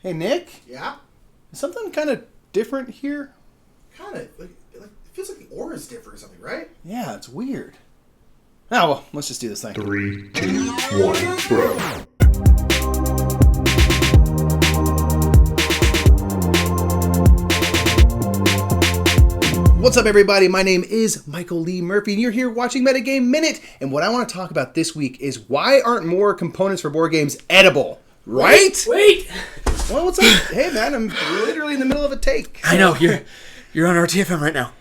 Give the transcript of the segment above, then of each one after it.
Hey, Nick? Yeah? Is something kind of different here? Kind of. Like, it feels like the aura's different or something, right? Yeah, it's weird. Oh, well, let's just do this thing. 3, 2, 1, bro. What's up, everybody? My name is Michael Lee Murphy, and you're here watching Metagame Minute. And what I want to talk about this week is why aren't more components for board games edible? Right? Wait! Well, what's up? Hey, man, I'm literally in the middle of a take. I know, you're on RTFM right now.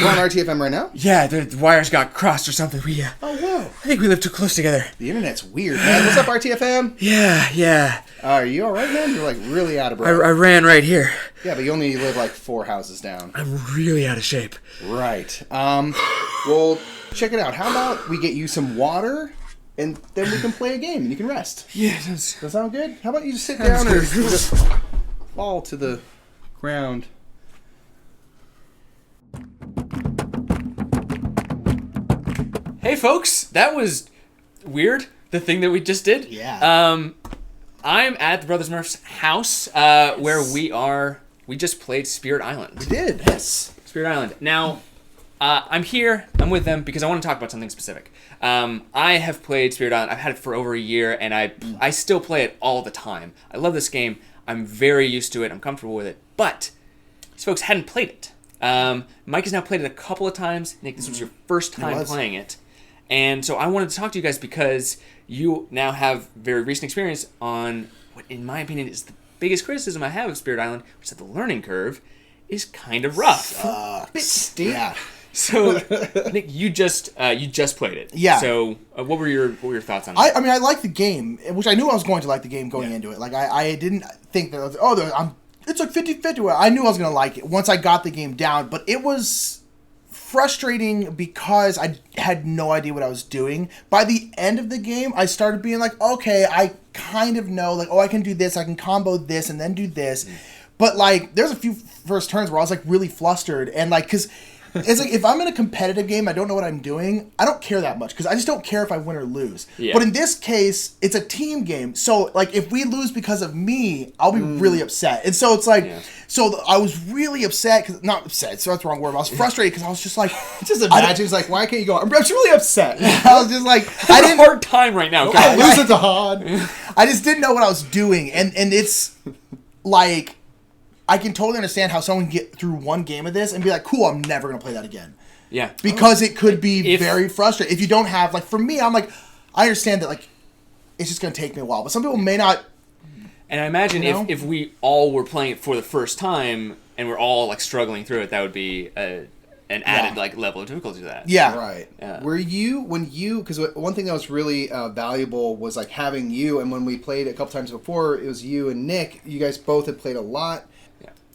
We're on RTFM right now? Yeah, the wires got crossed or something. Oh, whoa. I think we live too close together. The internet's weird, man. What's up, RTFM? Yeah. Are you all right, man? You're, like, really out of breath. I ran right here. Yeah, but you only live, like, 4 houses down. I'm really out of shape. Right. Well, check it out. How about we get you some water, and then we can play a game, and you can rest. Yeah, Does that sound good? How about you just sit down or just fall to the ground? Hey, folks, that was weird, the thing that we just did. Yeah. I'm at the Brothers Murph's house, where we just played Spirit Island. We did. Yes. Spirit Island. Now, I'm with them because I want to talk about something specific. I have played Spirit Island. I've had it for over a year, and I still play it all the time. I love this game. I'm very used to it. I'm comfortable with it. But these folks hadn't played it. Mike has now played it a couple of times. Nick, this was your first time playing it. And so I wanted to talk to you guys because you now have very recent experience on what, in my opinion, is the biggest criticism I have of Spirit Island, which is that the learning curve is kind of rough. Bit steep. Yeah. So, Nick, you just played it. Yeah. So, what were your thoughts on it? I mean, I like the game, which I knew I was going to like the game going into it. Like, I didn't think that, it's like 50-50. I knew I was going to like it once I got the game down, but it was frustrating because I had no idea what I was doing. By the end of the game, I started being like, okay, I kind of know, like, I can do this, I can combo this, and then do this. But, like, there's a few first turns where I was, like, really flustered, and, like, because it's like, if I'm in a competitive game, I don't know what I'm doing, I don't care that much, because I just don't care if I win or lose. Yeah. But in this case, it's a team game, so, like, if we lose because of me, I'll be really upset. And so it's like, I was really upset, not upset, so that's the wrong word, but I was frustrated, because I was just like, just imagine, it's like, why can't you go, I'm just really upset. I was just like, I didn't have a hard time right now. I lose it to Han. I just didn't know what I was doing, and it's, like, I can totally understand how someone can get through one game of this and be like, cool, I'm never going to play that again. Yeah. Because it could be very frustrating. If you don't have, like, for me, I'm like, I understand that, like, it's just going to take me a while. But some people may not. And I imagine if we all were playing it for the first time and we're all, like, struggling through it, that would be an added, like, level of difficulty to that. Yeah. Right. Yeah. Because one thing that was really valuable was, like, having you, and when we played a couple times before, it was you and Nick. You guys both had played a lot.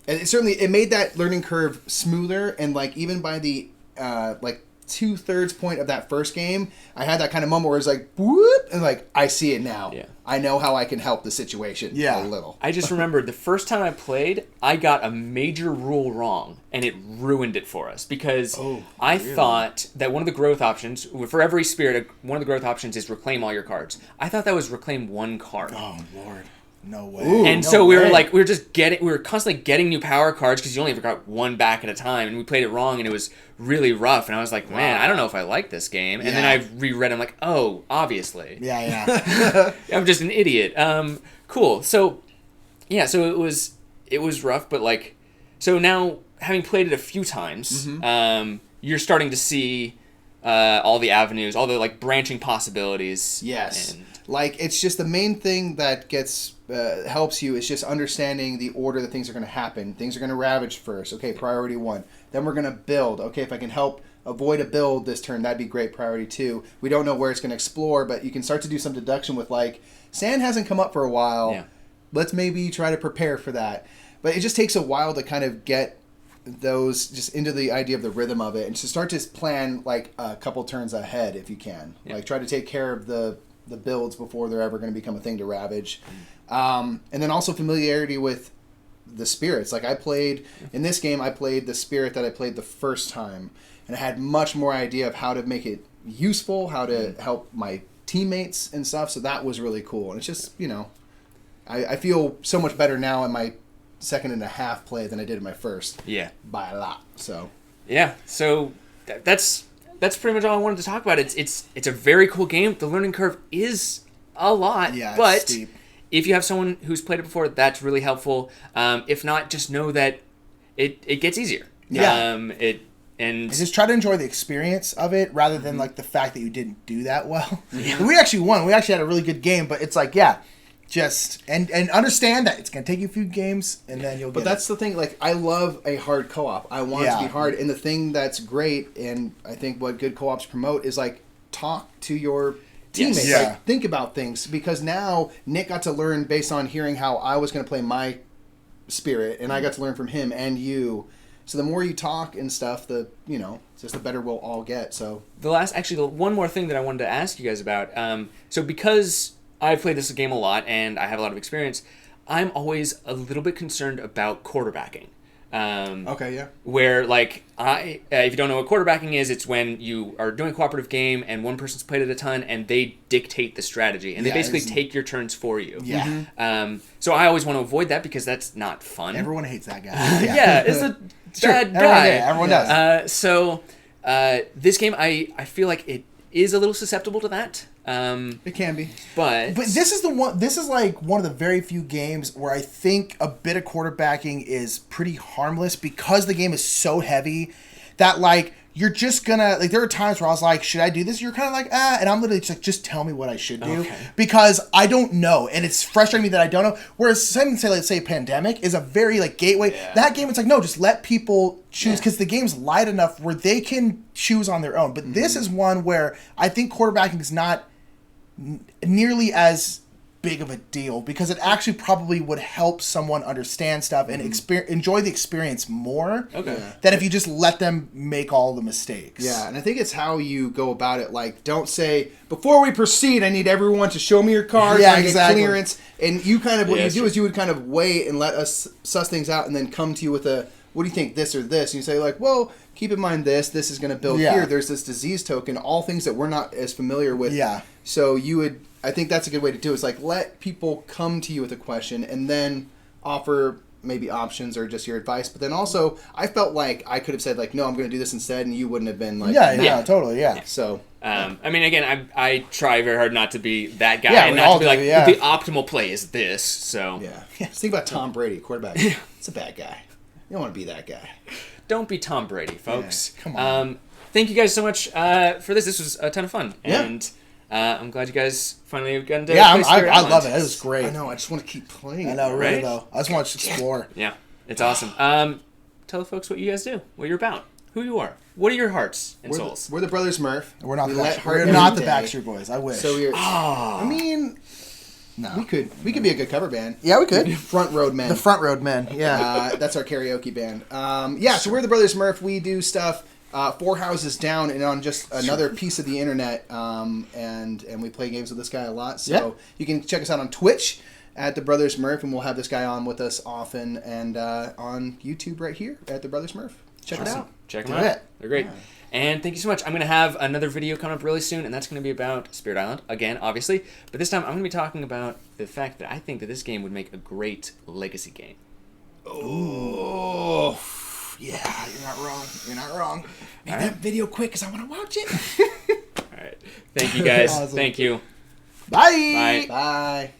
And it made that learning curve smoother, and, like, even by the, 2/3 point of that first game, I had that kind of moment where it's like, whoop, and, like, I see it now. Yeah. I know how I can help the situation a little. I just remembered the first time I played, I got a major rule wrong, and it ruined it for us, because I thought that one of the growth options, for every spirit, one of the growth options is reclaim all your cards. I thought that was reclaim one card. Oh, Lord. No way. Ooh, and so we were constantly getting new power cards because you only ever got one back at a time, and we played it wrong, and it was really rough. And I was like, man, I don't know if I like this game. And then I reread it, I'm like, oh, obviously. Yeah. I'm just an idiot. Cool. So it was rough, but, like, so now having played it a few times, you're starting to see all the avenues, all the, like, branching possibilities. Yes. Like, it's just the main thing that helps you is just understanding the order that things are going to happen. Things are going to ravage first. Okay, priority 1. Then we're going to build. Okay, if I can help avoid a build this turn, that'd be great. Priority 2. We don't know where it's going to explore, but you can start to do some deduction with, like, sand hasn't come up for a while. Yeah. Let's maybe try to prepare for that. But it just takes a while to kind of get those just into the idea of the rhythm of it, and to start to plan, like, a couple turns ahead if you can. Yeah. Like, try to take care of the builds before they're ever going to become a thing to ravage. And then also familiarity with the spirits. Like, in this game, I played the spirit that I played the first time, and I had much more idea of how to make it useful, how to help my teammates and stuff, so that was really cool. And it's just, I feel so much better now in my second and a half play than I did in my first. Yeah. By a lot. So. Yeah. So that's pretty much all I wanted to talk about. It's a very cool game. The learning curve is a lot, Yeah, but it's steep. if you have someone who's played it before, that's really helpful. If not, just know that it gets easier. Yeah. And just try to enjoy the experience of it rather than like the fact that you didn't do that well. Yeah. We actually won. We actually had a really good game, but it's like, yeah, just and understand that it's gonna take you a few games and then you'll get. But that's the thing. Like, I love a hard co-op. I want it to be hard, and the thing that's great, and I think what good co-ops promote is like talk to your teammates. Yes. Like, think about things, because now Nick got to learn based on hearing how I was going to play my spirit, and I got to learn from him and you. So the more you talk and stuff, just the better we'll all get. So the one more thing that I wanted to ask you guys about. So because I've played this game a lot and I have a lot of experience, I'm always a little bit concerned about quarterbacking. okay, yeah. Where, like, if you don't know what quarterbacking is, it's when you are doing a cooperative game and one person's played it a ton and they dictate the strategy and they basically take your turns for you. Yeah. So I always want to avoid that because that's not fun. Everyone hates that guy. Yeah, it's a bad guy. Everyone does. So this game, I feel like it is a little susceptible to that. It can be. But this is like one of the very few games where I think a bit of quarterbacking is pretty harmless because the game is so heavy that like you're just gonna like there are times where I was like, should I do this? You're kind of like, and I'm literally just like, just tell me what I should do because I don't know, and it's frustrating me that I don't know. Whereas let's say Pandemic is a very like gateway. Yeah. That game, it's like, no, just let people choose because the game's light enough where they can choose on their own. But this is one where I think quarterbacking is not nearly as big of a deal because it actually probably would help someone understand stuff and enjoy the experience more than if you just let them make all the mistakes. Yeah, and I think it's how you go about it. Like, don't say, before we proceed, I need everyone to show me your card. Yeah, and exactly. Get clearance. And you kind of, what you do is you would kind of wait and let us suss things out and then come to you with a, what do you think, this or this? And you say, like, well, keep in mind this is going to build here. There's this disease token, all things that we're not as familiar with. Yeah. So you would, I think that's a good way to do it. It's like, let people come to you with a question and then offer maybe options or just your advice. But then also, I felt like I could have said, like, no, I'm going to do this instead, and you wouldn't have been like, yeah, totally, yeah. So, I mean, again, I try very hard not to be that guy Yeah, and we not all to be do, like, the optimal play is this, so. yeah. Just think about Tom Brady, quarterback. It's a bad guy. You don't want to be that guy. Don't be Tom Brady, folks. Yeah, come on. Thank you guys so much for this. This was a ton of fun. Yeah. And I'm glad you guys finally have gotten to Yeah, play Spirit I Island. love it. It was great. I know, I just want to keep playing. I know, really, Right? though. I just want to explore. Yeah, it's awesome. Tell the folks what you guys do, what you're about, who you are. What are your hearts and souls? We're the Brothers Murph. We're not, We the, let Backstreet, heart we're every not the day. Backstreet Boys. I wish. So we're. I mean, no. we could be a good cover band. Yeah, we could. Front Road Men. The Front Road Men, yeah. That's our karaoke band. So we're the Brothers Murph. We do stuff 4 houses down and on just another piece of the internet, and we play games with this guy a lot. So you can check us out on Twitch at the Brothers Murph, and we'll have this guy on with us often, and on YouTube right here at the Brothers Murph. Check it out. Check them Do out. it. They're great. Yeah. And thank you so much. I'm going to have another video coming up really soon, and that's going to be about Spirit Island, again, obviously. But this time, I'm going to be talking about the fact that I think that this game would make a great legacy game. Oh, Yeah, you're not wrong. You're not wrong. make that video quick because I want to watch it. All right. Thank you, guys. Awesome. Thank you. Bye. Bye. Bye.